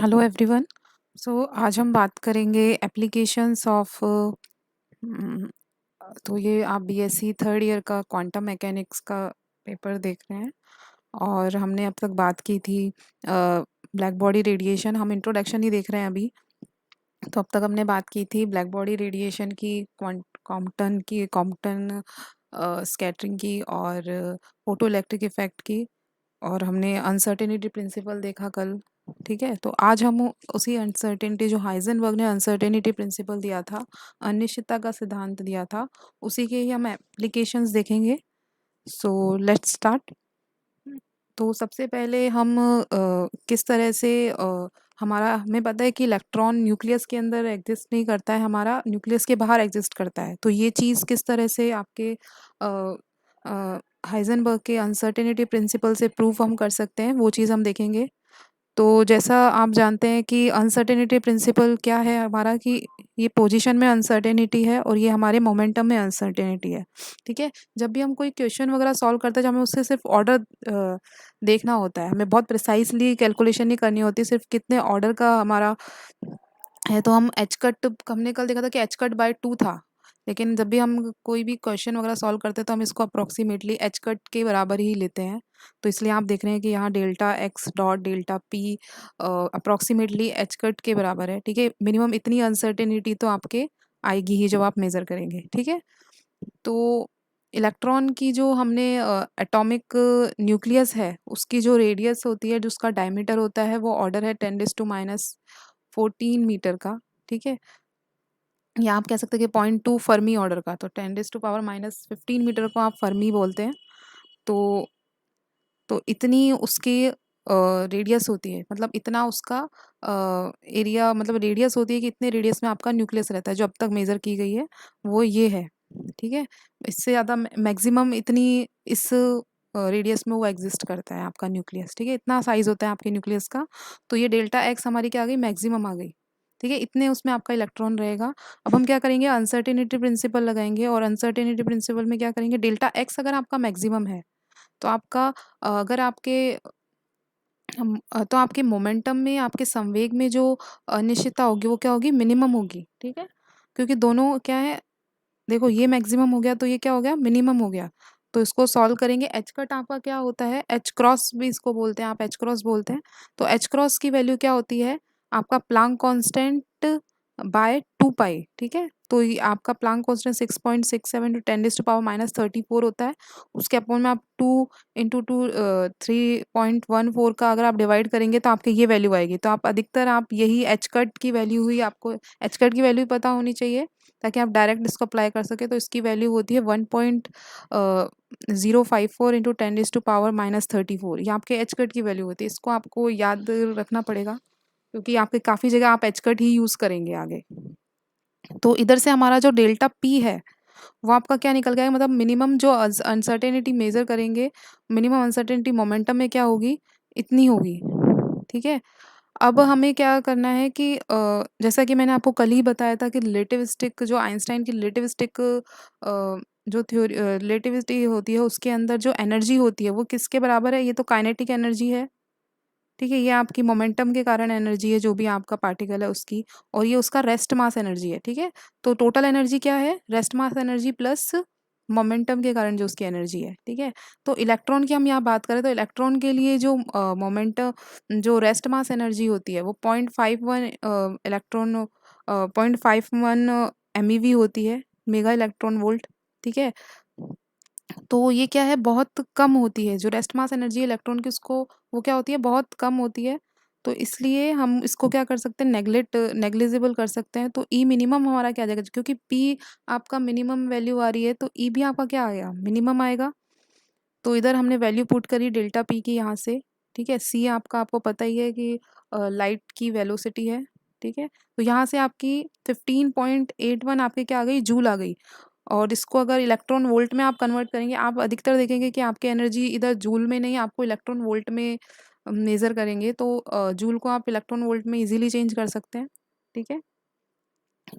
Hello everyone. सो आज हम बात करेंगे एप्लीकेशंस ऑफ तो ये आप बीएससी थर्ड ईयर का क्वांटम मैकेनिक्स का पेपर देख रहे हैं। और हमने अब तक बात की थी ब्लैक बॉडी रेडिएशन। हम इंट्रोडक्शन ही देख रहे हैं अभी। तो अब तक हमने बात की थी ब्लैक बॉडी रेडिएशन की, कॉम्पटन स्कैटरिंग की और फोटो इलेक्ट्रिक इफेक्ट की। और हमने अनसर्टेनिटी प्रिंसिपल देखा कल। ठीक है, तो आज हम उसी अनसर्टेनिटी जो हाइजेनबर्ग ने अनसर्टेनिटी प्रिंसिपल दिया था, अनिश्चितता का सिद्धांत दिया था, उसी के ही हम एप्लीकेशंस देखेंगे। So let's start. तो सबसे पहले हम किस तरह से हमारा हमें पता है कि इलेक्ट्रॉन न्यूक्लियस के अंदर एग्जिस्ट नहीं करता है, हमारा न्यूक्लियस के बाहर एग्जिस्ट करता है। तो ये चीज़ किस तरह से आपके हाइजेनबर्ग के अनसर्टेनिटी प्रिंसिपल से प्रूफ हम कर सकते हैं, वो चीज़ हम देखेंगे। तो जैसा आप जानते हैं कि अनसर्टेनिटी प्रिंसिपल क्या है हमारा, कि ये पोजीशन में अनसर्टेनिटी है और ये हमारे मोमेंटम में अनसर्टेनिटी है। ठीक है, जब भी हम कोई क्वेश्चन वगैरह सॉल्व करते हैं, जब हमें उससे सिर्फ ऑर्डर देखना होता है, हमें बहुत प्रिसाइसली कैलकुलेशन नहीं करनी होती, सिर्फ कितने ऑर्डर का हमारा है। तो हम एच कट, हमने कल देखा था कि एच कट बाय 2 था। लेकिन जब भी हम कोई भी क्वेश्चन वगैरह सॉल्व करते हैं तो हम इसको अप्रोक्सीमेटली एच कट के बराबर ही लेते हैं। तो इसलिए आप देख रहे हैं कि यहाँ delta x dot delta P approximately H cut के बराबर है। ठीक है, मिनिमम इतनी अनसर्टेनिटी तो आपके आएगी ही जब आप मेज़र करेंगे। ठीक है, तो इलेक्ट्रॉन की जो हमने एटॉमिक न्यूक्लियस है, उसकी जो रेडियस होती है, जो उसका डायमीटर होता है, वो ऑर्डर है 10⁻14 मीटर का। ठीक है, या आप कह सकते हैं कि 0.2 फर्मी ऑर्डर का। तो 10⁻15 मीटर को आप फर्मी बोलते हैं। तो इतनी उसकी रेडियस होती है, मतलब इतना उसका एरिया, मतलब रेडियस होती है कि इतने रेडियस में आपका न्यूक्लियस रहता है। जो अब तक मेज़र की गई है वो ये है। ठीक है, इससे ज़्यादा मैक्सिमम इतनी इस रेडियस में वो एग्जिस्ट करता है आपका न्यूक्लियस। ठीक है, इतना साइज होता है आपके न्यूक्लियस का। तो ये डेल्टा एक्स हमारी क्या आ गई, मैक्सिमम आ गई। ठीक है, इतने उसमें आपका इलेक्ट्रॉन रहेगा। अब हम क्या करेंगे, अनसर्टेनिटी प्रिंसिपल लगाएंगे और अनसर्टेनिटी प्रिंसिपल में क्या करेंगे, डेल्टा एक्स अगर आपका मैक्सिमम है तो आपका अगर आपके तो आपके मोमेंटम में, आपके संवेग में जो अनिश्चितता होगी वो क्या होगी, मिनिमम होगी। ठीक है, क्योंकि दोनों क्या है, देखो ये मैक्सिमम हो गया तो ये क्या हो गया, मिनिमम हो गया। तो इसको सॉल्व करेंगे। एच कट आपका क्या होता है, एच क्रॉस भी इसको बोलते हैं, आप एच क्रॉस बोलते हैं। तो एच क्रॉस की वैल्यू क्या होती है, आपका प्लांक कांस्टेंट बाय 2 पाई। ठीक है, तो ये आपका प्लांक कांस्टेंट 6.67 × 10⁻−34 होता है। उसके अपॉन में आप 2 × 2 3.14 का अगर आप डिवाइड करेंगे तो आपकी ये वैल्यू आएगी। तो आप अधिकतर आप यही एच कट की वैल्यू हुई, आपको एच कट की वैल्यू पता होनी चाहिए ताकि आप डायरेक्ट इसको अप्लाई कर सके। तो इसकी वैल्यू होती है 1.054 × 10⁻−34। ये आपके एच कट की वैल्यू होती है। इसको आपको याद रखना पड़ेगा क्योंकि आपके काफ़ी जगह आप एच कट ही यूज़ करेंगे आगे। तो इधर से हमारा जो डेल्टा पी है वो आपका क्या निकल गया, मतलब मिनिमम जो अनसर्टेनिटी मेजर करेंगे, मिनिमम अनसर्टेनिटी मोमेंटम में क्या होगी, इतनी होगी। ठीक है, अब हमें क्या करना है कि जैसा कि मैंने आपको कल ही बताया था कि रिलेटिविस्टिक, जो आइंस्टाइन की रिलेटिविस्टिक जो थ्योरी रिलेटिविटी होती है, उसके अंदर जो एनर्जी होती है वो किसके बराबर है, ये तो काइनेटिक एनर्जी है। ठीक है, ये आपकी मोमेंटम के कारण एनर्जी है, जो भी आपका पार्टिकल है उसकी, और ये उसका रेस्ट मास एनर्जी है। ठीक है, तो टोटल एनर्जी क्या है, rest mass energy plus momentum के कारण जो उसकी एनर्जी है। ठीक है, तो इलेक्ट्रॉन की हम यहाँ बात करें तो इलेक्ट्रॉन के लिए जो मोमेंटम, जो रेस्ट मास एनर्जी होती है वो 0.51 इलेक्ट्रॉन 0.51 MEV होती है, मेगा इलेक्ट्रॉन वोल्ट। ठीक है, तो ये क्या है, बहुत कम होती है। जो रेस्ट मास एनर्जी है इलेक्ट्रॉन की, उसको वो क्या होती है, बहुत कम होती है। तो इसलिए हम इसको क्या कर सकते हैं, नेग्लिजिबल कर सकते हैं। तो ई मिनिमम हमारा क्या आ जाएगा, क्योंकि पी आपका मिनिमम वैल्यू आ रही है तो ई भी आपका क्या आएगा, मिनिमम आएगा। तो इधर हमने वैल्यू पुट करी डेल्टा पी की यहाँ से। ठीक है, सी आपका, आपको पता ही है कि लाइट की वेलोसिटी है। ठीक है, तो यहाँ से आपकी 15.81 आपके क्या आ गई, जूल आ गई। और इसको अगर इलेक्ट्रॉन वोल्ट में आप कन्वर्ट करेंगे, आप अधिकतर देखेंगे कि आपकी एनर्जी इधर जूल में नहीं, आपको इलेक्ट्रॉन वोल्ट में मेज़र करेंगे। तो जूल को आप इलेक्ट्रॉन वोल्ट में इजीली चेंज कर सकते हैं। ठीक है,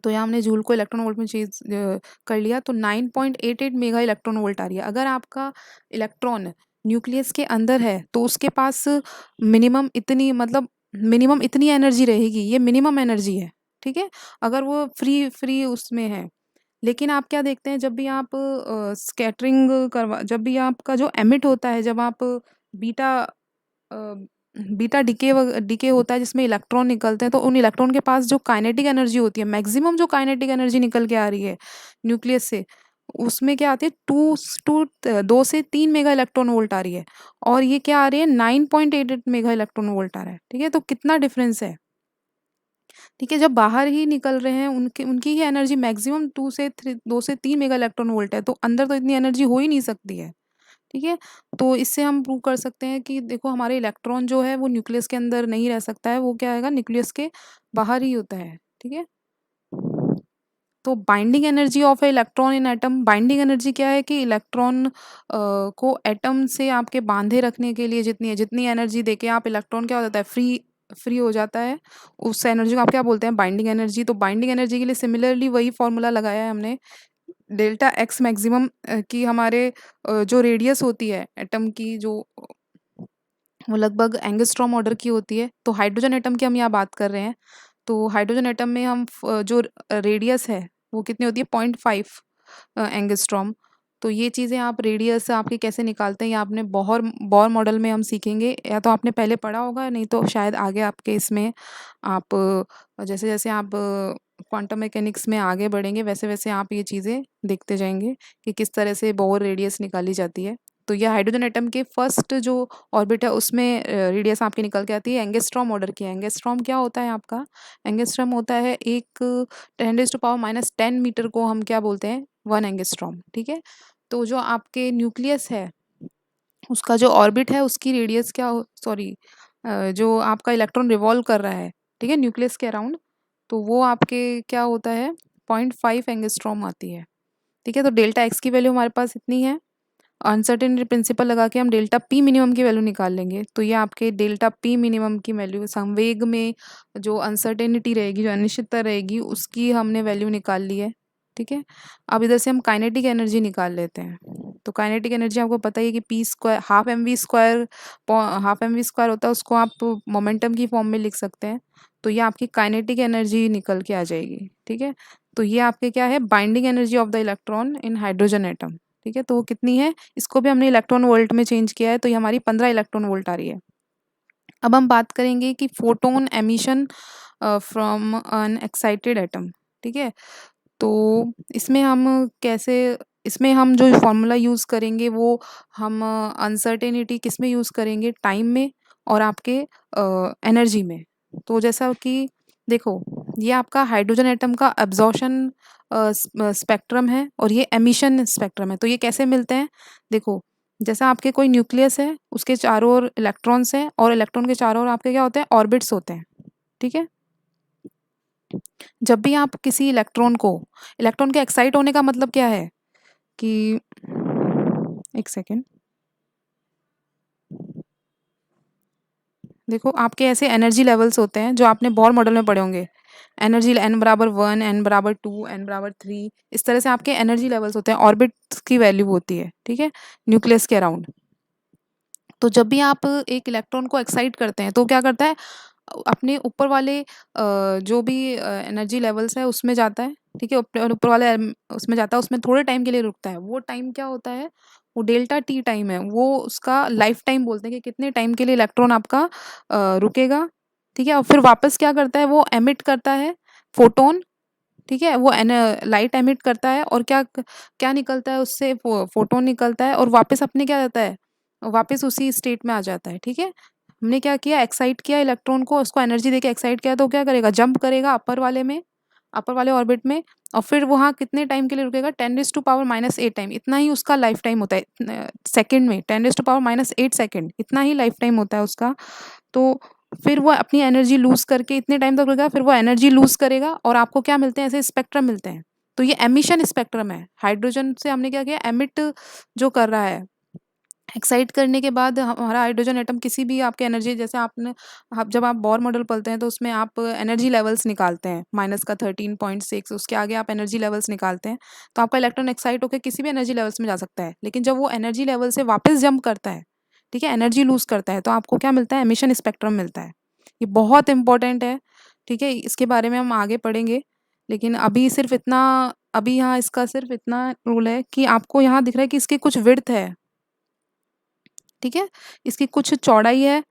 तो यहाँ हमने जूल को इलेक्ट्रॉन वोल्ट में चेंज कर लिया। तो 9.88 मेगा इलेक्ट्रॉन वोल्ट आ रही है। अगर आपका इलेक्ट्रॉन न्यूक्लियस के अंदर है तो उसके पास मिनिमम इतनी, मतलब मिनिमम इतनी एनर्जी रहेगी, ये मिनिमम एनर्जी है, ठीक है? अगर वो फ्री फ्री उसमें है। लेकिन आप क्या देखते हैं, जब भी आप स्कैटरिंग करवा जब भी आपका जो एमिट होता है, जब आप बीटा अ, बीटा डिके होता है जिसमें इलेक्ट्रॉन निकलते हैं, तो उन इलेक्ट्रॉन के पास जो काइनेटिक एनर्जी होती है, मैक्सिमम जो काइनेटिक एनर्जी निकल के आ रही है न्यूक्लियस से, उसमें क्या आती है, 2 से 3 मेगा इलेक्ट्रॉन वोल्ट आ रही है, और ये क्या आ रही है, 9.88 मेगा इलेक्ट्रॉन वोल्ट आ रहा है, ठीक है? तो कितना डिफरेंस है, ठीक है? जब बाहर ही निकल रहे हैं, उनकी उनकी ही एनर्जी मैक्सिमम 2 से 3 मेगा इलेक्ट्रॉन वोल्ट है, तो अंदर तो इतनी एनर्जी हो ही नहीं सकती है, ठीक है? तो इससे हम प्रूव कर सकते हैं कि देखो, हमारे इलेक्ट्रॉन जो है वो न्यूक्लियस के अंदर नहीं रह सकता है, वो क्या आएगा, न्यूक्लियस के बाहर ही होता है, ठीक है? तो binding energy of A electron in atom, binding energy क्या है कि इलेक्ट्रॉन को एटम से आपके बांधे रखने के लिए जितनी एनर्जी देके आप इलेक्ट्रॉन क्या हो जाता है, फ्री फ्री हो जाता है, उस एनर्जी को आप क्या बोलते हैं, बाइंडिंग एनर्जी। तो बाइंडिंग एनर्जी के लिए सिमिलरली वही फॉर्मूला लगाया है हमने, डेल्टा एक्स मैक्सिमम की हमारे जो रेडियस होती है एटम की, जो वो लगभग एंगस्ट्रॉम ऑर्डर की होती है। तो हाइड्रोजन एटम की हम यहाँ बात कर रहे हैं, तो हाइड्रोजन एटम में हम जो रेडियस है वो कितनी होती है, 0.5 एंगस्ट्रॉम। तो ये चीज़ें आप रेडियस आपके कैसे निकालते हैं, ये आपने बोहर बोर मॉडल में हम सीखेंगे, या तो आपने पहले पढ़ा होगा, नहीं तो शायद आगे आपके इसमें आप जैसे जैसे आप क्वांटम मैकेनिक्स में आगे बढ़ेंगे, वैसे वैसे आप ये चीज़ें देखते जाएंगे कि किस तरह से बोर रेडियस निकाली जाती है। तो ये हाइड्रोजन एटम के फर्स्ट जो ऑर्बिट है उसमें रेडियस आपकी निकल के आती है, एंगस्ट्रॉम ऑर्डर की है। एंगस्ट्रॉम क्या होता है आपका, एंगस्ट्रॉम होता है एक 10⁻⁻10 मीटर को हम क्या बोलते हैं, 1 एंगस्ट्रॉम, ठीक है? तो जो आपके न्यूक्लियस है उसका जो ऑर्बिट है उसकी रेडियस क्या हो, सॉरी, जो आपका इलेक्ट्रॉन रिवॉल्व कर रहा है, ठीक है, न्यूक्लियस के अराउंड, तो वो आपके क्या होता है, 0.5 एंगस्ट्रॉम आती है, ठीक है? तो डेल्टा एक्स की वैल्यू हमारे पास इतनी है, अनसर्टेनिटी प्रिंसिपल लगा के हम डेल्टा पी मिनिमम की वैल्यू निकाल लेंगे। तो ये आपके डेल्टा पी मिनिमम की वैल्यू, संवेग में जो अनसर्टेनिटी रहेगी, जो अनिश्चितता रहेगी, उसकी हमने वैल्यू निकाल ली है, ठीक है? अब इधर से हम काइनेटिक एनर्जी निकाल लेते हैं। तो काइनेटिक एनर्जी आपको पता ही है कि P square half M V square होता है, उसको आप मोमेंटम की फॉर्म में लिख सकते हैं। तो ये आपकी काइनेटिक एनर्जी निकल के आ जाएगी, ठीक है? तो ये आपके क्या है, binding energy of the electron in hydrogen atom, ठीक है? तो वो कितनी है, इसको भी हमने इलेक्ट्रॉन वोल्ट में चेंज किया है, तो ये हमारी 15 इलेक्ट्रॉन वोल्ट आ रही है। अब हम बात करेंगे कि photon emission from N excited atom, ठीक है? तो इसमें हम कैसे, इसमें हम जो फॉर्मूला यूज़ करेंगे वो हम अनसर्टेनिटी किस में यूज़ करेंगे, टाइम में और आपके एनर्जी में। तो जैसा कि देखो, ये आपका हाइड्रोजन एटम का एब्जॉर्प्शन स्पेक्ट्रम है और ये एमिशन स्पेक्ट्रम है। तो ये कैसे मिलते हैं, देखो, जैसा आपके कोई न्यूक्लियस है, उसके चारों ओर इलेक्ट्रॉन्स हैं और इलेक्ट्रॉन के चारों ओर आपके क्या होते हैं, ऑर्बिट्स होते हैं, ठीक है? जब भी आप किसी इलेक्ट्रॉन के एक्साइट होने का मतलब क्या है कि, एक सेकेंड, देखो, आपके ऐसे एनर्जी लेवल्स होते हैं जो आपने बोर मॉडल में पढ़े होंगे, एनर्जी n = 1, n = 2, n = 3, इस तरह से आपके एनर्जी लेवल्स होते हैं, ऑर्बिट्स की वैल्यू होती है, ठीक है, न्यूक्लियस के अराउंड। तो जब भी आप एक इलेक्ट्रॉन को एक्साइट करते हैं तो क्या करता है, अपने ऊपर वाले जो भी एनर्जी लेवल्स है उसमें जाता है, ठीक है? ऊपर ऊपर वाले उसमें जाता है, उसमें थोड़े टाइम के लिए रुकता है। वो टाइम क्या होता है, वो डेल्टा टी टाइम है, वो उसका लाइफ टाइम बोलते हैं कि कितने टाइम के लिए इलेक्ट्रॉन आपका रुकेगा, ठीक है? और फिर वापस क्या करता है, वो एमिट करता है फोटोन, ठीक है? वो लाइट एमिट करता है और क्या क्या निकलता है उससे, फोटोन निकलता है और वापस अपने क्या जाता है, वापस उसी स्टेट में आ जाता है, ठीक है? हमने क्या किया, एक्साइट किया इलेक्ट्रॉन को, उसको एनर्जी देके एक्साइट किया, तो क्या करेगा, जंप करेगा अपर वाले ऑर्बिट में, और फिर वहाँ कितने टाइम के लिए रुकेगा, 10⁻⁻8 टाइम, इतना ही उसका लाइफ टाइम होता है सेकंड में, 10⁻⁸ सेकंड, इतना ही लाइफ टाइम होता है उसका। तो फिर वो अपनी एनर्जी लूज़ करके इतने टाइम तक रुकेगा, फिर वो एनर्जी लूज़ करेगा और आपको क्या मिलते हैं, ऐसे स्पेक्ट्रम मिलते हैं। तो ये एमिशन स्पेक्ट्रम है। हाइड्रोजन से हमने क्या किया, एमिट जो कर रहा है, एक्साइट करने के बाद हमारा हाइड्रोजन एटम किसी भी आपके एनर्जी, जैसे आपने, आप जब आप बोर मॉडल पढ़ते हैं तो उसमें आप एनर्जी लेवल्स निकालते हैं, -13.6, उसके आगे आप एनर्जी लेवल्स निकालते हैं, तो आपका इलेक्ट्रॉन एक्साइट होकर किसी भी एनर्जी लेवल्स में जा सकता है। लेकिन जब वो एनर्जी लेवल से वापस जंप करता है, ठीक है, एनर्जी लूज़ करता है, तो आपको क्या मिलता है, एमिशन स्पेक्ट्रम मिलता है। ये बहुत इम्पोर्टेंट है, ठीक है? इसके बारे में हम आगे पढ़ेंगे, लेकिन अभी सिर्फ़ इतना, अभी यहाँ इसका सिर्फ़ इतना रूल है कि आपको यहाँ दिख रहा है कि इसकी कुछ विड्थ है, ठीक है? इसकी कुछ चौड़ाई है,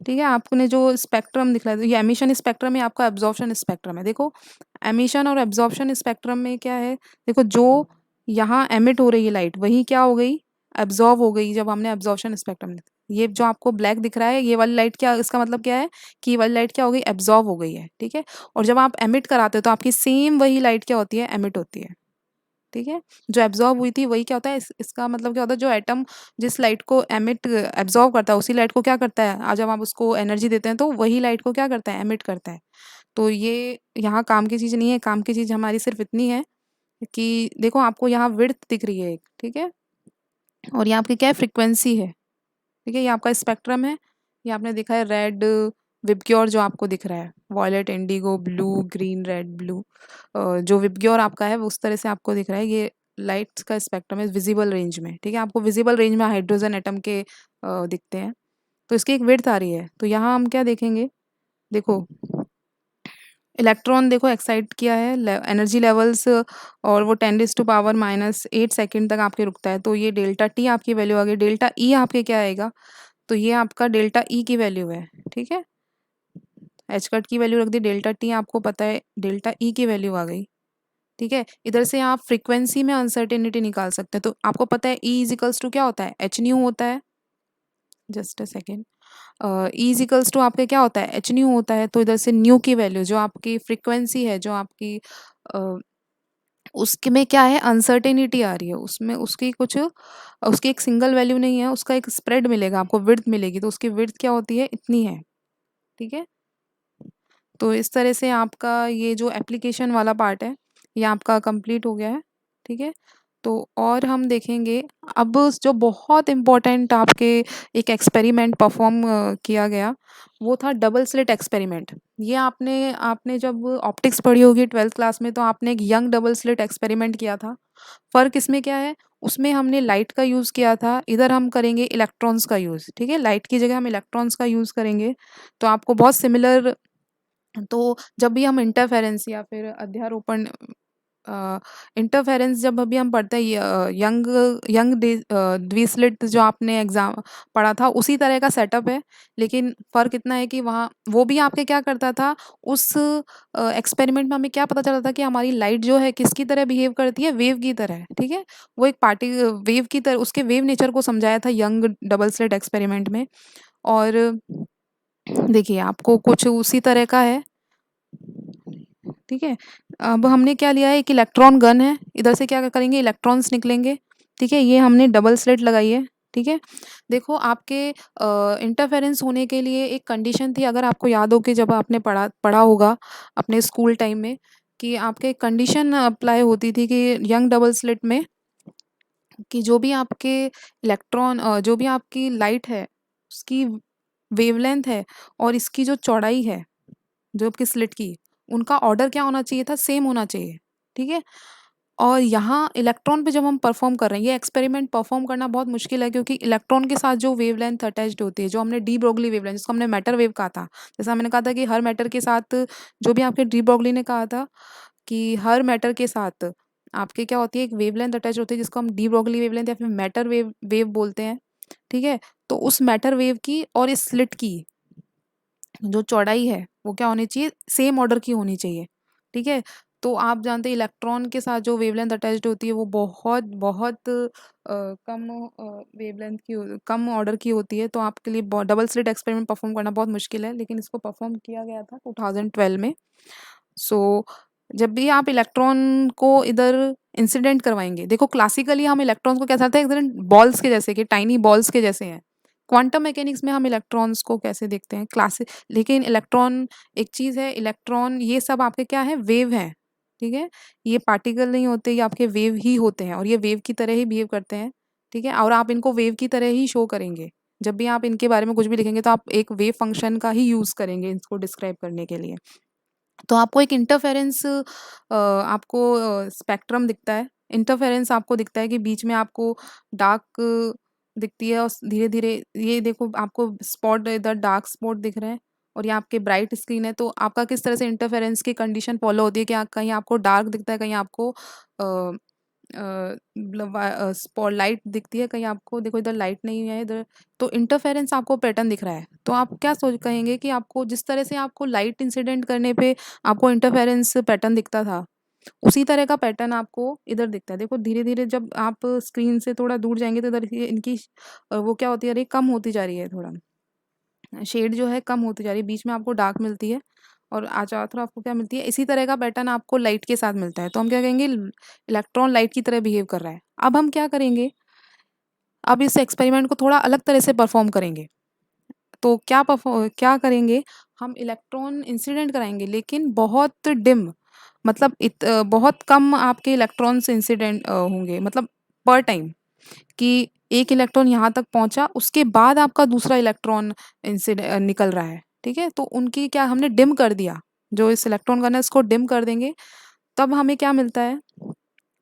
ठीक है? आपने जो स्पेक्ट्रम दिख रहा है, ये एमिशन स्पेक्ट्रम है, आपका एब्ज़ॉर्प्शन स्पेक्ट्रम है। देखो, एमिशन और एब्ज़ॉर्प्शन स्पेक्ट्रम में क्या है, देखो जो यहाँ एमिट हो रही है लाइट, वही क्या हो गई, एब्ज़ॉर्ब हो गई जब हमने एब्ज़ॉर्प्शन स्पेक्ट्रम, ये जो आपको ब्लैक दिख रहा है, ये वाली लाइट क्या, इसका मतलब क्या है कि ये वाली लाइट क्या हो गई, एब्ज़ॉर्ब हो गई है, ठीक है? और जब आप एमिट कराते हो तो आपकी सेम वही लाइट क्या होती है, एमिट होती है, ठीक है? जो एब्ज़ॉर्ब हुई थी वही क्या होता है, इसका मतलब क्या होता है, जो एटम जिस लाइट को एमिट एब्ज़ॉर्ब करता है, उसी लाइट को क्या करता है, जब आप उसको एनर्जी देते हैं तो वही लाइट को क्या करता है, एमिट करता है। तो ये यहाँ काम की चीज़ नहीं है, काम की चीज़ हमारी सिर्फ़ इतनी है कि देखो आपको यहाँ विड्थ दिख रही है एक, ठीक है? और यहाँ आपकी क्या है, फ्रीक्वेंसी है, ठीक है? ये आपका स्पेक्ट्रम है, ये आपने देखा है रेड, विबग्योर जो आपको दिख रहा है, violet, indigo, blue, green, red, blue, जो विबग्योर आपका है वो उस तरह से आपको दिख रहा है, ये लाइट्स का स्पेक्ट्रम है विजिबल रेंज में, ठीक है? आपको विजिबल रेंज में हाइड्रोजन एटम के दिखते हैं, तो इसकी एक विड्थ आ रही है। तो यहाँ हम क्या देखेंगे, देखो इलेक्ट्रॉन देखो एक्साइट किया है, एनर्जी लेवल्स, और वो 10⁻⁻8 सेकंड तक आपके रुकता है, तो ये डेल्टा टी आपकी वैल्यू आ गई। डेल्टा ई आपके क्या आएगा, तो ये आपका डेल्टा ई की वैल्यू है, ठीक है? एच कट की वैल्यू रख दी, डेल्टा टी आपको पता है, डेल्टा ई की वैल्यू आ गई, ठीक है? इधर से आप फ्रीक्वेंसी में अनसर्टेनिटी निकाल सकते हैं, तो आपको पता है ई इजिकल्स टू क्या होता है, एच न्यू होता है, just a second, E equals to आपके क्या होता है, एच न्यू होता है, तो इधर से न्यू की वैल्यू जो आपकी फ्रीक्वेंसी है, जो आपकी उसके में क्या है, अनसर्टेनिटी आ रही है, उसमें उसकी कुछ, उसकी एक सिंगल वैल्यू नहीं है, उसका एक स्प्रेड मिलेगा आपको, विड्थ मिलेगी, तो उसकी विड्थ क्या होती है, इतनी है, ठीक है? तो इस तरह से आपका ये जो एप्लीकेशन वाला पार्ट है, ये आपका कंप्लीट हो गया है, ठीक है? तो और हम देखेंगे अब जो बहुत इम्पोर्टेंट आपके एक एक्सपेरिमेंट परफॉर्म किया गया, वो था डबल स्लिट एक्सपेरिमेंट। ये आपने आपने जब ऑप्टिक्स पढ़ी होगी 12th क्लास में, तो आपने एक यंग डबल स्लिट एक्सपेरिमेंट किया था। फ़र्क इसमें क्या है, उसमें हमने लाइट का यूज़ किया था, इधर हम करेंगे इलेक्ट्रॉन्स का यूज़, ठीक है? लाइट की जगह हम इलेक्ट्रॉन्स का यूज़ करेंगे, तो आपको बहुत सिमिलर, तो जब भी हम इंटरफेरेंस या फिर अध्यारोपण, इंटरफेरेंस जब अभी हम पढ़ते हैं, यंग यंग द्विस्लिट जो आपने एग्जाम पढ़ा था, उसी तरह का सेटअप है, लेकिन फ़र्क इतना है कि वहाँ वो भी आपके क्या करता था, उस एक्सपेरिमेंट में हमें क्या पता चला था कि हमारी लाइट जो है किसकी तरह बिहेव करती है, वेव की तरह, ठीक है? वो एक पार्टी वेव की तरह, उसके वेव नेचर को समझाया था यंग डबल स्लिट एक्सपेरिमेंट में। और देखिए आपको कुछ उसी तरह का है, ठीक है? अब हमने क्या लिया है, एक इलेक्ट्रॉन गन है, इधर से क्या करेंगे, इलेक्ट्रॉन्स निकलेंगे, ठीक है? ये हमने डबल स्लिट लगाई है, ठीक है? देखो आपके इंटरफेरेंस होने के लिए एक कंडीशन थी, अगर आपको याद हो कि जब आपने पढ़ा पढ़ा होगा अपने स्कूल टाइम में, कि आपके कंडीशन अप्लाई होती थी कि यंग डबल स्लिट में, कि जो भी आपके इलेक्ट्रॉन जो भी आपकी लाइट है, उसकी वेवलेंथ है और इसकी जो चौड़ाई है, जो आपकी स्लिट की, उनका ऑर्डर क्या होना चाहिए था, सेम होना चाहिए, ठीक है? और यहाँ इलेक्ट्रॉन पे जब हम परफॉर्म कर रहे हैं, ये एक्सपेरिमेंट परफॉर्म करना बहुत मुश्किल है, क्योंकि इलेक्ट्रॉन के साथ जो वेवलेंथ अटैच्ड होती है, जो हमने डी ब्रोगली वेवलेंथ, जिसको हमने मैटर वेव कहा था, जैसा मैंने कहा था कि हर मैटर के साथ, जो भी आपके डी ब्रोगली ने कहा था कि हर मैटर के साथ आपके क्या होती है, एक वेवलेंथ अटैच होती है, जिसको हम डी ब्रोगली वेवलेंथ या फिर मैटर वेव वेव बोलते हैं, ठीक है? तो उस मैटर वेव की और इस स्लिट की जो चौड़ाई है, वो क्या होनी चाहिए, सेम ऑर्डर की होनी चाहिए, ठीक है? तो आप जानते हैं इलेक्ट्रॉन के साथ जो वेवलेंथ अटैच्ड होती है, वो बहुत बहुत कम वेवलेंथ की कम ऑर्डर की होती है, तो आपके लिए डबल स्लिट एक्सपेरिमेंट परफॉर्म करना बहुत मुश्किल है, लेकिन इसको परफॉर्म किया गया था 2012 में। सो जब भी आप इलेक्ट्रॉन को इधर इंसिडेंट करवाएंगे, देखो क्लासिकली हम इलेक्ट्रॉन्स को कैसे देखते हैं, बॉल्स के जैसे, कि टाइनी बॉल्स के जैसे हैं। क्वांटम मैकेनिक्स में हम इलेक्ट्रॉन्स को कैसे देखते हैं, लेकिन इलेक्ट्रॉन एक चीज़ है, इलेक्ट्रॉन ये सब आपके क्या है, वेव हैं, ठीक है? ये पार्टिकल नहीं होते, ये आपके वेव ही होते हैं, और ये वेव की तरह ही बिहेव करते हैं, ठीक है? और आप इनको वेव की तरह ही शो करेंगे। जब भी आप इनके बारे में कुछ भी लिखेंगे, तो आप एक वेव फंक्शन का ही यूज़ करेंगे इसको डिस्क्राइब करने के लिए। तो आपको एक इंटरफेरेंस आपको स्पेक्ट्रम दिखता है। इंटरफेरेंस आपको दिखता है कि बीच में आपको डार्क दिखती है, और धीरे-धीरे ये देखो आपको स्पॉट, इधर डार्क स्पॉट दिख रहे हैं, और ये आपके ब्राइट स्क्रीन है, तो आपका किस तरह से इंटरफेरेंस की कंडीशन फॉलो होती है कि कहीं आपको डार्क दिखता है, कहीं आपको स्पॉटलाइट दिखती है, कहीं आपको देखो इधर लाइट नहीं है इधर, तो इंटरफेरेंस आपको पैटर्न दिख रहा है। तो आप क्या सोच कहेंगे कि आपको जिस तरह से आपको लाइट इंसिडेंट करने पे आपको इंटरफेरेंस पैटर्न दिखता था, उसी तरह का पैटर्न आपको इधर दिखता है। देखो धीरे-धीरे जब आप स्क्रीन से थोड़ा दूर जाएँगे तो इधर ये इनकी वो क्या होती जा रही है, कम होती जा रही है थोड़ा। शेड जो है कम होती जा रही है, बीच में आपको डार्क मिलती है और चारों तरफ आपको क्या मिलती है, इसी तरह का पैटर्न आपको लाइट के साथ मिलता है। तो हम क्या कहेंगे, इलेक्ट्रॉन लाइट की तरह बिहेव कर रहा है। अब हम क्या करेंगे, अब इस एक्सपेरिमेंट को थोड़ा अलग तरह से परफॉर्म करेंगे। तो क्या करेंगे, हम इलेक्ट्रॉन इंसिडेंट कराएँगे लेकिन बहुत डिम, मतलब बहुत कम आपके इलेक्ट्रॉन्स इंसिडेंट होंगे, मतलब पर टाइम, कि एक इलेक्ट्रॉन यहाँ तक पहुँचा, उसके बाद आपका दूसरा इलेक्ट्रॉन निकल रहा है, ठीक है? तो उनकी क्या हमने डिम कर दिया, जो इस इलेक्ट्रॉन गन है इसको डिम कर देंगे, तब हमें क्या मिलता है,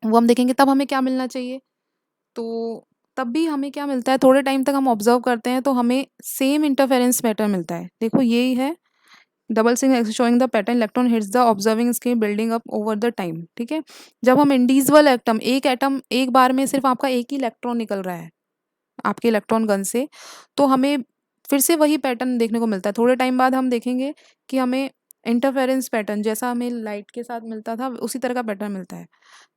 वो हम देखेंगे तब हमें क्या मिलना चाहिए। तो तब भी हमें क्या मिलता है, थोड़े टाइम तक हम ऑब्ज़र्व करते हैं तो हमें सेम इंटरफेरेंस पैटर्न मिलता है। देखो यही है double slit showing the pattern electron hits the observing screen building up over the time, ठीक है? जब हम इंडिविजुअल एटम एक बार में सिर्फ़ आपका एक ही इलेक्ट्रॉन निकल रहा है आपके इलेक्ट्रॉन गन से, तो हमें फिर से वही पैटर्न देखने को मिलता है। थोड़े टाइम बाद हम देखेंगे कि हमें इंटरफेरेंस पैटर्न जैसा हमें लाइट के साथ मिलता था, उसी तरह का पैटर्न मिलता है।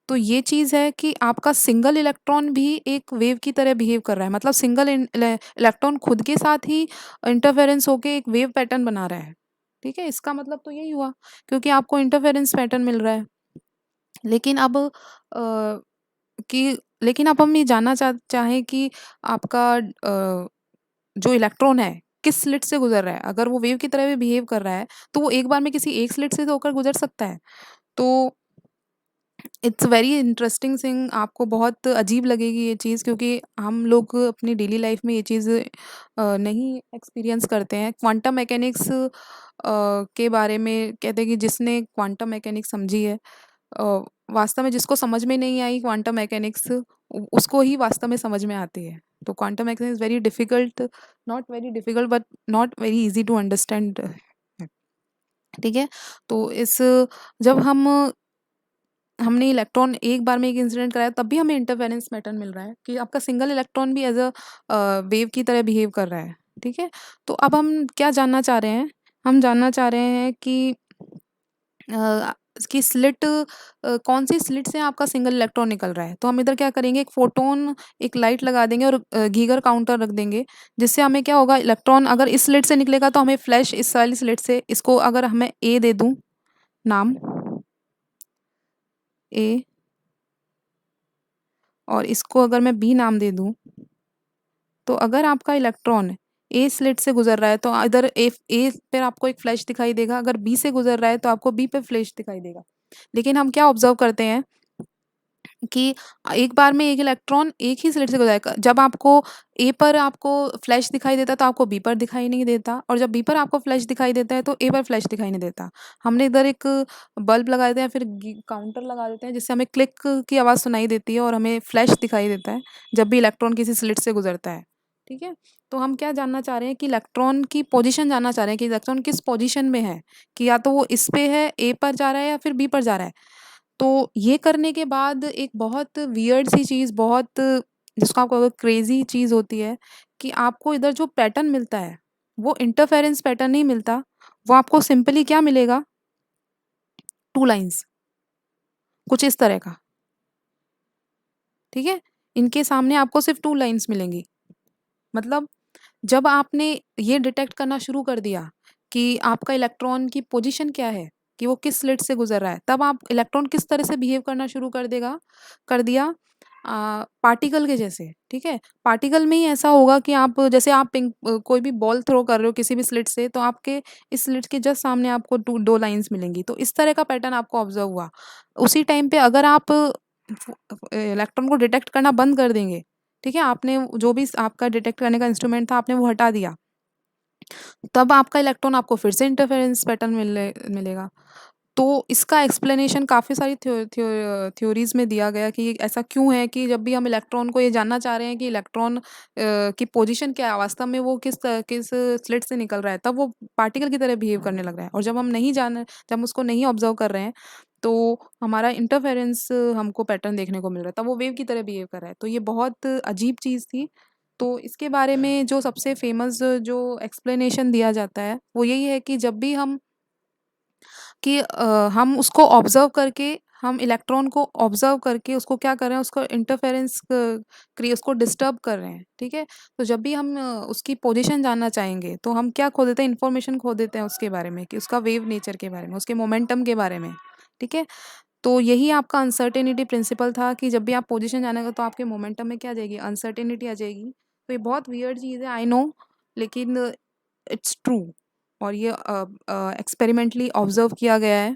तो ये चीज़ है कि आपका सिंगल इलेक्ट्रॉन भी एक वेव की तरह बिहेव कर रहा है, मतलब सिंगल इलेक्ट्रॉन खुद के साथ ही इंटरफेरेंस होके एक वेव पैटर्न बना रहा है, ठीक है? इसका मतलब तो यही हुआ, क्योंकि आपको इंटरफेरेंस पैटर्न मिल रहा है। लेकिन अब लेकिन अब हम ये जानना चाहें कि आपका जो इलेक्ट्रॉन है किस स्लिट से गुजर रहा है। अगर वो वेव की तरह भी बिहेव कर रहा है तो वो एक बार में किसी एक स्लिट से तो होकर गुजर सकता है। तो इट्स वेरी इंटरेस्टिंग थिंग, आपको बहुत अजीब लगेगी ये चीज़, क्योंकि हम लोग अपनी डेली लाइफ में ये चीज़ नहीं एक्सपीरियंस करते हैं। क्वांटम मैकेनिक्स के बारे में कहते हैं कि जिसने क्वांटम मैकेनिक्स समझी है, अ, वास्तव में जिसको समझ में नहीं आई क्वांटम मैकेनिक्स, उसको ही वास्तव में समझ में आती है। तो quantum mechanics very difficult, not very difficult but not very easy to understand, ठीक है? तो इस जब हमने इलेक्ट्रॉन एक बार में एक इंसिडेंट कराया तब भी हमें इंटरफेरेंस पैटर्न मिल रहा है कि आपका सिंगल इलेक्ट्रॉन भी एज वेव की तरह बिहेव कर रहा है, ठीक है? तो अब हम क्या जानना चाह रहे हैं, हम जानना चाह रहे हैं कि कौन सी स्लिट से आपका सिंगल इलेक्ट्रॉन निकल रहा है। तो हम इधर क्या करेंगे, एक फोटोन एक लाइट लगा देंगे और गीगर काउंटर रख देंगे, जिससे हमें क्या होगा, इलेक्ट्रॉन अगर इस स्लिट से निकलेगा तो हमें फ्लैश इस वाली स्लिट से, इसको अगर हमें ए दे दूं नाम, ए, और इसको अगर मैं बी नाम दे दूं, तो अगर आपका इलेक्ट्रॉन ए स्लिट से गुजर रहा है तो इधर ए पे आपको एक फ्लैश दिखाई देगा, अगर बी से गुजर रहा है तो आपको बी पे फ्लैश दिखाई देगा। लेकिन हम क्या ऑब्जर्व करते हैं कि एक बार में एक इलेक्ट्रॉन एक ही स्लिट से गुजरेगा। जब आपको ए पर आपको फ्लैश दिखाई देता है तो आपको बी पर दिखाई नहीं देता, और जब बी पर आपको फ्लैश दिखाई देता है तो ए पर फ्लैश दिखाई नहीं देता। हमने इधर एक बल्ब लगा देते हैं, फिर काउंटर लगा देते हैं, जिससे हमें क्लिक की आवाज़ सुनाई देती है और हमें फ्लैश दिखाई देता है जब भी इलेक्ट्रॉन किसी स्लिट से गुजरता है, ठीक है? तो हम क्या जानना चाह रहे हैं कि इलेक्ट्रॉन की पोजीशन जानना चाह रहे हैं कि इलेक्ट्रॉन किस पोजीशन में है, कि या तो वो इस पे है, ए पर जा रहा है, या फिर बी पर जा रहा है। तो ये करने के बाद एक बहुत वियर्ड सी चीज़, बहुत जिसको आप कहोगे क्रेज़ी चीज़ होती है कि आपको इधर जो पैटर्न मिलता है, वो इंटरफेरेंस पैटर्न नहीं मिलता, वो आपको सिंपली क्या मिलेगा, 2 लाइन्स, कुछ इस तरह का, ठीक है? इनके सामने आपको सिर्फ़ 2 लाइन्स मिलेंगी। मतलब जब आपने ये डिटेक्ट करना शुरू कर दिया कि आपका इलेक्ट्रॉन की पोजीशन क्या है, कि वो किस स्लिट से गुज़र रहा है, तब आप इलेक्ट्रॉन किस तरह से बिहेव करना शुरू कर दिया, पार्टिकल के जैसे, ठीक है? पार्टिकल में ही ऐसा होगा कि आप जैसे आप कोई भी बॉल थ्रो कर रहे हो किसी भी स्लिट से, तो आपके इस स्लिट के जस्ट सामने आपको 2 लाइन्स मिलेंगी। तो इस तरह का पैटर्न आपको ऑब्ज़र्व हुआ। उसी टाइम पे अगर आप इलेक्ट्रॉन को डिटेक्ट करना बंद कर देंगे, ठीक है? आपने जो भी आपका डिटेक्ट करने का इंस्ट्रूमेंट था, आपने वो हटा दिया, तब आपका इलेक्ट्रॉन आपको फिर से इंटरफेरेंस पैटर्न मिलेगा। तो इसका एक्सप्लेनेशन काफ़ी सारी थ्योरीज़ में दिया गया कि ऐसा क्यों है कि जब भी हम इलेक्ट्रॉन को ये जानना चाह रहे हैं कि इलेक्ट्रॉन की पोजीशन क्या है, वास्तव में वो किस स्लिट से निकल रहा है, तब वो पार्टिकल की तरह बिहेव करने लग रहा है। और जब हम उसको नहीं ऑब्जर्व कर रहे हैं, तो हमारा इंटरफेरेंस हमको पैटर्न देखने को मिल रहा है, तब वो वेव की तरह बिहेव कर रहा है। तो ये बहुत अजीब चीज़ थी। तो इसके बारे में जो सबसे फेमस जो एक्सप्लेनेशन दिया जाता है, वो यही है कि जब भी हम उसको ऑब्ज़र्व करके, हम इलेक्ट्रॉन को ऑब्ज़र्व करके उसको क्या कर रहे हैं, उसको इंटरफेरेंस उसको डिस्टर्ब कर रहे हैं, ठीक है? तो जब भी हम उसकी पोजीशन जानना चाहेंगे, तो हम क्या खो देते हैं, इन्फॉर्मेशन खो देते हैं उसके बारे में, कि उसका वेव नेचर के बारे में, उसके मोमेंटम के बारे में, ठीक है? तो यही आपका अनसर्टेनिटी प्रिंसिपल था कि जब भी आप पोजीशन जानेगा, तो आपके मोमेंटम में क्या आ जाएगी, अनसर्टेनिटी आ जाएगी। तो ये बहुत वियर्ड चीज़ है, आई नो, लेकिन इट्स ट्रू। और ये एक्सपेरिमेंटली ऑब्जर्व किया गया है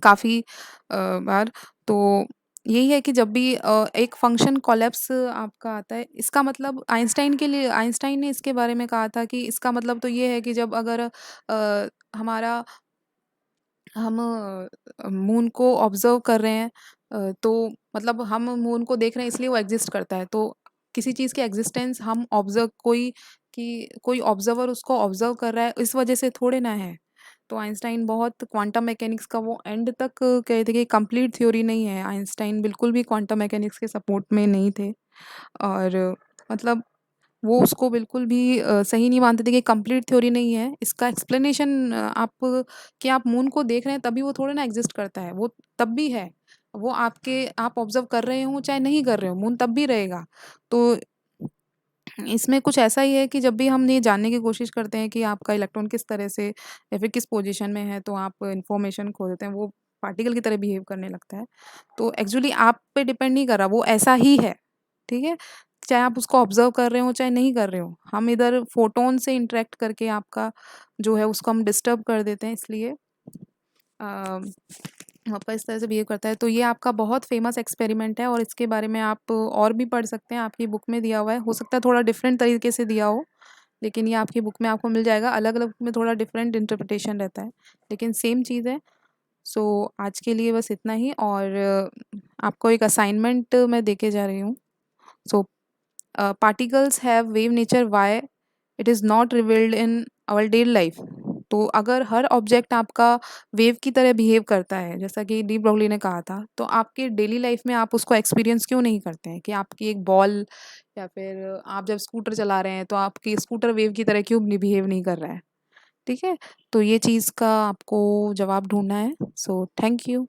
काफ़ी बार। तो यही है कि जब भी एक फंक्शन कोलैप्स आपका आता है, इसका मतलब आइंस्टाइन ने इसके बारे में कहा था कि इसका मतलब तो ये है कि जब अगर हमारा हम मून को ऑब्जर्व कर रहे हैं, तो मतलब हम मून को देख रहे हैं, इसलिए वो एग्जिस्ट करता है। तो किसी चीज़ की एग्जिस्टेंस हम ऑब्जर्व कोई ऑब्जर्वर उसको ऑब्जर्व कर रहा है, इस वजह से थोड़े ना है। तो आइंस्टाइन बहुत क्वांटम मैकेनिक्स का वो एंड तक कहे थे कि कंप्लीट थ्योरी नहीं है। आइंस्टाइन बिल्कुल भी क्वांटम मैकेनिक्स के सपोर्ट में नहीं थे। और मतलब वो उसको बिल्कुल भी सही नहीं मानते थे कि कंप्लीट थ्योरी नहीं है। इसका एक्सप्लेनेशन आप मून को देख रहे हैं, तभी वो थोड़े ना एग्ज़िस्ट करता है, वो तब भी है। वो आप ऑब्ज़र्व कर रहे हो चाहे नहीं कर रहे हो, मून तब भी रहेगा। तो इसमें कुछ ऐसा ही है कि जब भी हम ये जानने की कोशिश करते हैं कि आपका इलेक्ट्रॉन किस तरह से या फिर किस पोज़ीशन में है, तो आप इन्फॉर्मेशन खो देते हैं, वो पार्टिकल की तरह बिहेव करने लगता है। तो एक्चुअली आप पे डिपेंड नहीं कर रहा, वो ऐसा ही है, ठीक है? चाहे आप उसको ऑब्ज़र्व कर रहे हो, चाहे नहीं कर रहे हो। हम इधर फोटॉन से इंटरैक्ट करके आपका जो है उसको हम डिस्टर्ब कर देते हैं, इसलिए अ, आपका इस तरह से बिहेव करता है। तो ये आपका बहुत फ़ेमस एक्सपेरिमेंट है और इसके बारे में आप और भी पढ़ सकते हैं, आपकी बुक में दिया हुआ है। हो सकता है थोड़ा डिफरेंट तरीके से दिया हो, लेकिन ये आपकी बुक में आपको मिल जाएगा। अलग-अलग बुक में थोड़ा डिफरेंट इंटरप्रिटेशन रहता है, लेकिन सेम चीज़ है। सो आज के लिए बस इतना ही। और आपको एक असाइनमेंट मैं देके जा रही हूँ। So particles have wave nature, why it is not revealed in our daily life. तो अगर हर ऑब्जेक्ट आपका वेव की तरह बिहेव करता है, जैसा कि डी ब्रॉगली ने कहा था, तो आपके डेली लाइफ में आप उसको एक्सपीरियंस क्यों नहीं करते हैं, कि आपकी एक बॉल या फिर आप जब स्कूटर चला रहे हैं, तो आपकी स्कूटर वेव की तरह क्यों बिहेव नहीं कर रहा है, ठीक है? तो ये चीज़ का आपको जवाब ढूंढना है। So thank you.